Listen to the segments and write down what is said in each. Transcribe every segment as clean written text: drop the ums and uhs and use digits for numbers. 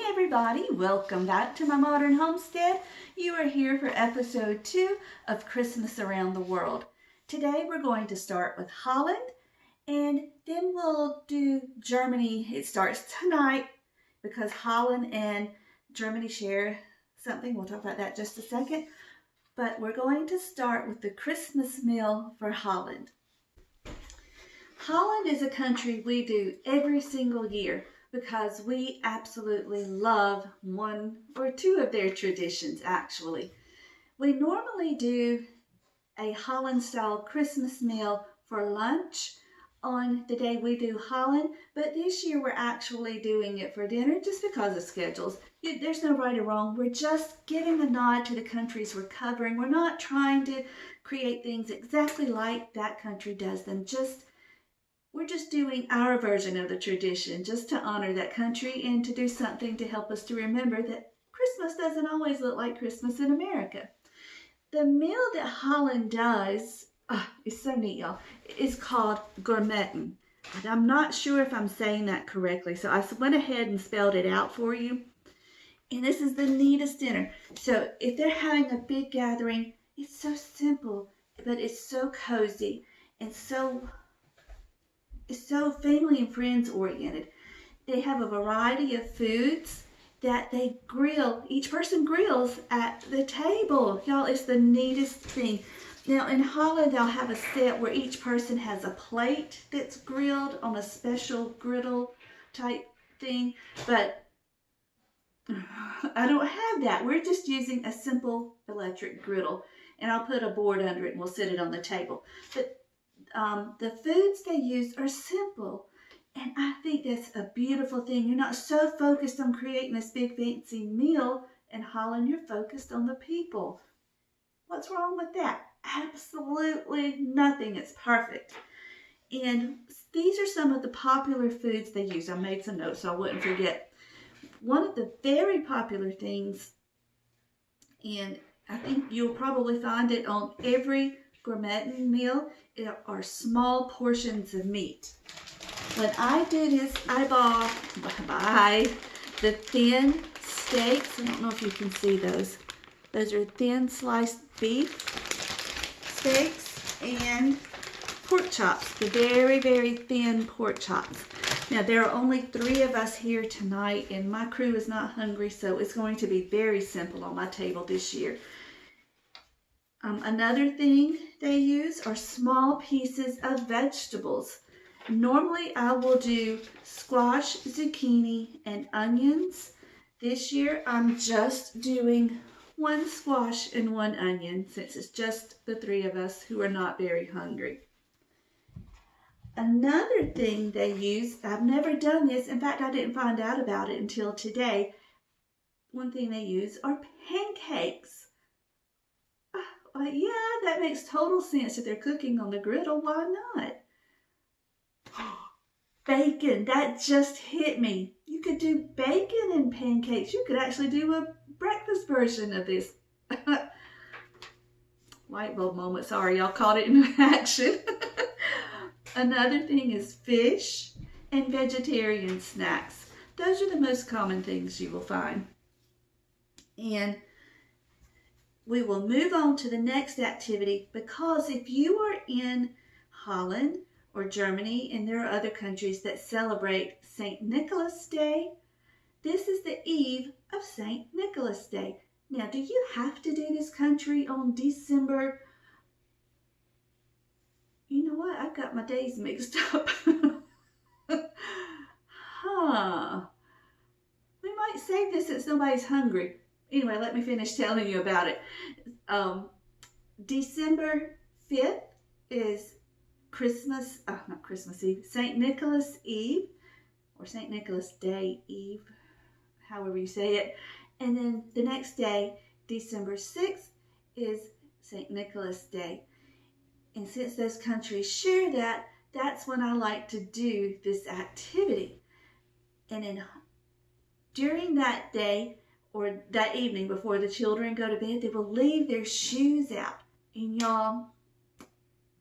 everybody, welcome back to my modern homestead. You are here for episode 2 of Christmas Around the World. Today we're going to start with Holland and then we'll do Germany. It starts tonight because Holland and Germany share something. We'll talk about that in just a second. But we're going to start with the Christmas meal for Holland. Holland is a country we do every single year because we absolutely love one or two of their traditions, actually. We normally do a Holland-style Christmas meal for lunch on the day we do Holland, but this year we're actually doing it for dinner just because of schedules. There's no right or wrong. We're just giving a nod to the countries we're covering. We're not trying to create things exactly like that country does them. We're just doing our version of the tradition just to honor that country and to do something to help us to remember that Christmas doesn't always look like Christmas in America. The meal that Holland does, it's so neat, y'all, is called gourmetten. And I'm not sure if I'm saying that correctly, so I went ahead and spelled it out for you. And this is the neatest dinner. So if they're having a big gathering, it's so simple, but it's so cozy and it's so family and friends oriented. They have a variety of foods that they grill. Each person grills at the table. Y'all, it's the neatest thing. Now in Holland, they'll have a set where each person has a plate that's grilled on a special griddle type thing. But I don't have that. We're just using a simple electric griddle. And I'll put a board under it and we'll set it on the table. But the foods they use are simple, and I think that's a beautiful thing. You're not so focused on creating this big fancy meal. In Holland, you're focused on the people. What's wrong with that? Absolutely nothing. It's perfect. And these are some of the popular foods they use. I made some notes so I wouldn't forget. One of the very popular things, and I think you'll probably find it on every gourmetten meal, are small portions of meat. What I did is I buy the thin steaks. I don't know if you can see those. Those are thin sliced beef steaks and pork chops, the very, very thin pork chops. Now there are only 3 of us here tonight and my crew is not hungry, so it's going to be very simple on my table this year. Another thing they use are small pieces of vegetables. Normally I will do squash, zucchini, and onions. This year I'm just doing 1 squash and 1 onion since it's just the 3 of us who are not very hungry. Another thing they use, I've never done this, in fact I didn't find out about it until today. One thing they use are pancakes. Yeah, that makes total sense if they're cooking on the griddle. Why not? Bacon, that just hit me. You could do bacon and pancakes. You could actually do a breakfast version of this. Light bulb moment. Sorry, y'all caught it in action. Another thing is fish and vegetarian snacks. Those are the most common things you will find. And we will move on to the next activity because if you are in Holland or Germany, and there are other countries that celebrate St. Nicholas Day, this is the eve of St. Nicholas Day. Now, do you have to do this country on December? You know what? I've got my days mixed up. We might save this since nobody's hungry. Anyway, let me finish telling you about it. December 5th is not Christmas Eve, St. Nicholas Eve, or St. Nicholas Day Eve, however you say it. And then the next day, December 6th, is St. Nicholas Day. And since those countries share that, that's when I like to do this activity. And during that day, or that evening before the children go to bed, they will leave their shoes out. And y'all,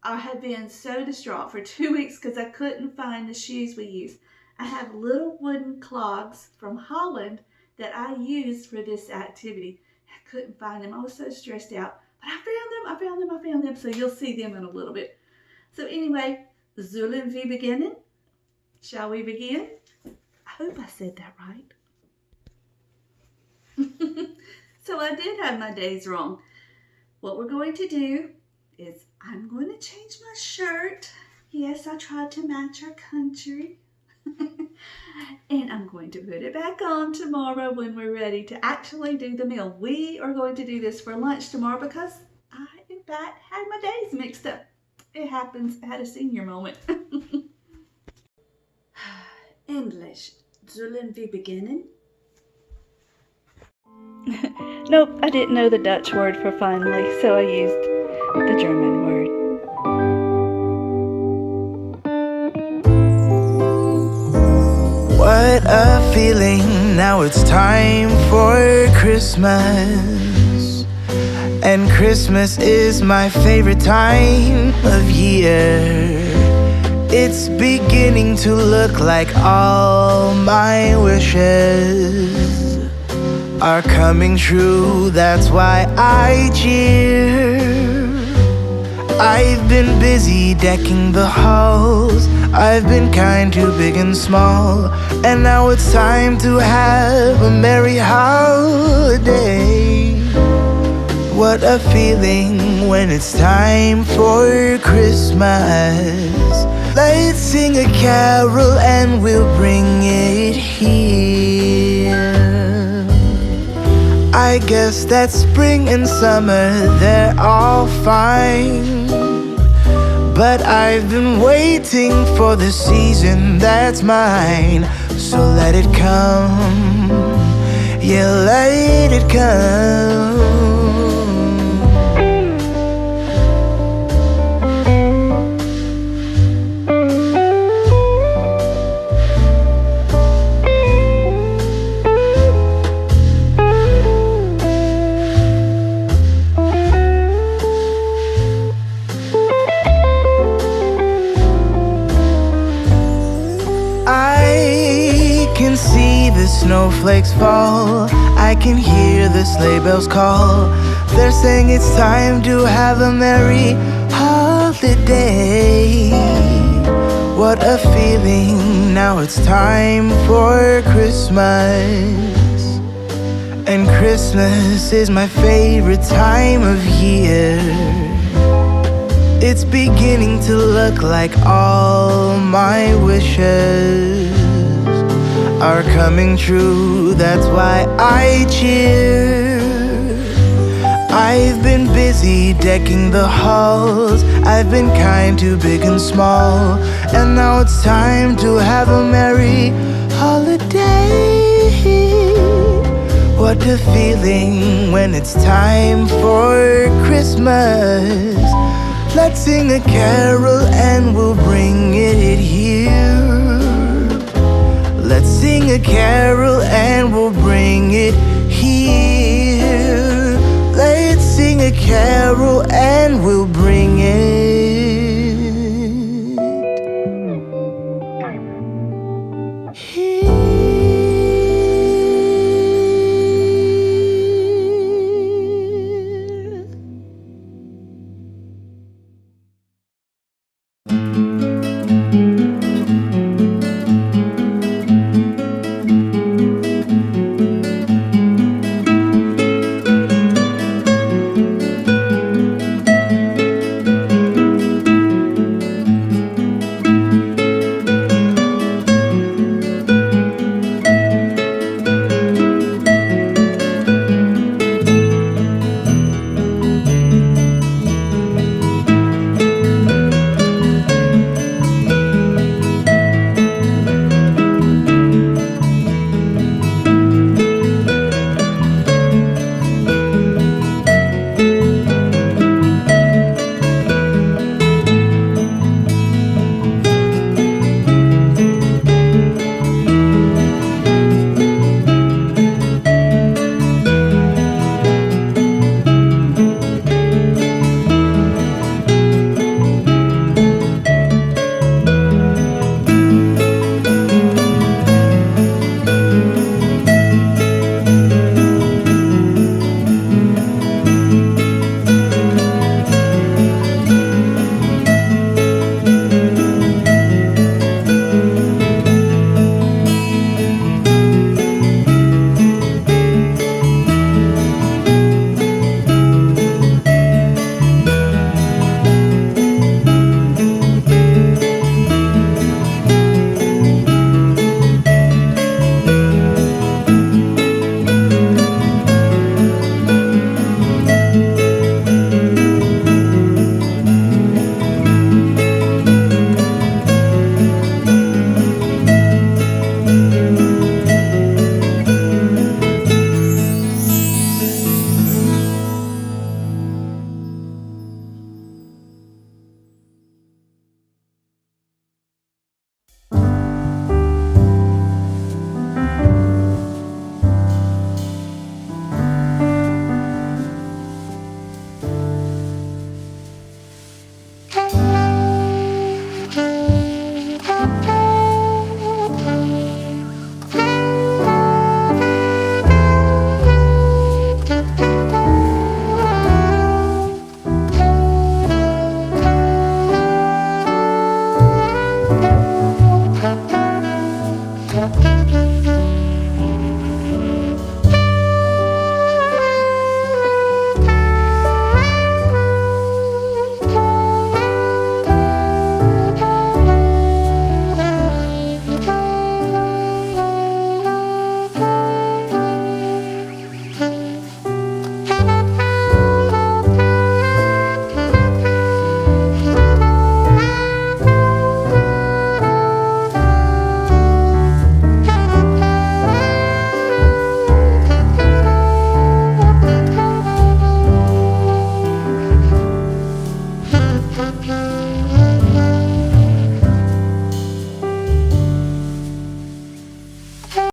I have been so distraught for 2 weeks because I couldn't find the shoes we use. I have little wooden clogs from Holland that I used for this activity. I couldn't find them. I was so stressed out. But I found them. So you'll see them in a little bit. So anyway, zullen we beginnen? Shall we begin? I hope I said that right. So I did have my days wrong. What we're going to do is I'm going to change my shirt. Yes, I tried to match our country. And I'm going to put it back on tomorrow when we're ready to actually do the meal. We are going to do this for lunch tomorrow because I, in fact, had my days mixed up. It happens. I had a senior moment. English. Zullen we beginnen? Nope, I didn't know the Dutch word for finally, so I used the German word. What a feeling, now it's time for Christmas. And Christmas is my favorite time of year. It's beginning to look like all my wishes are coming true, that's why I cheer. I've been busy decking the halls, I've been kind to big and small, and now it's time to have a merry holiday. What a feeling when it's time for Christmas. Let's sing a carol and we'll bring it here. I guess that spring and summer, they're all fine, but I've been waiting for the season that's mine. So let it come, yeah, let it come. I can see the snowflakes fall, I can hear the sleigh bells call. They're saying it's time to have a merry holiday. What a feeling, now it's time for Christmas. And Christmas is my favorite time of year. It's beginning to look like all my wishes are coming true, that's why I cheer. I've been busy decking the halls, I've been kind to big and small, and now it's time to have a merry holiday. What a feeling when it's time for Christmas. Let's sing a carol and we'll bring it here. Let's sing a carol and we'll bring it here. Let's sing a carol and we'll bring it here.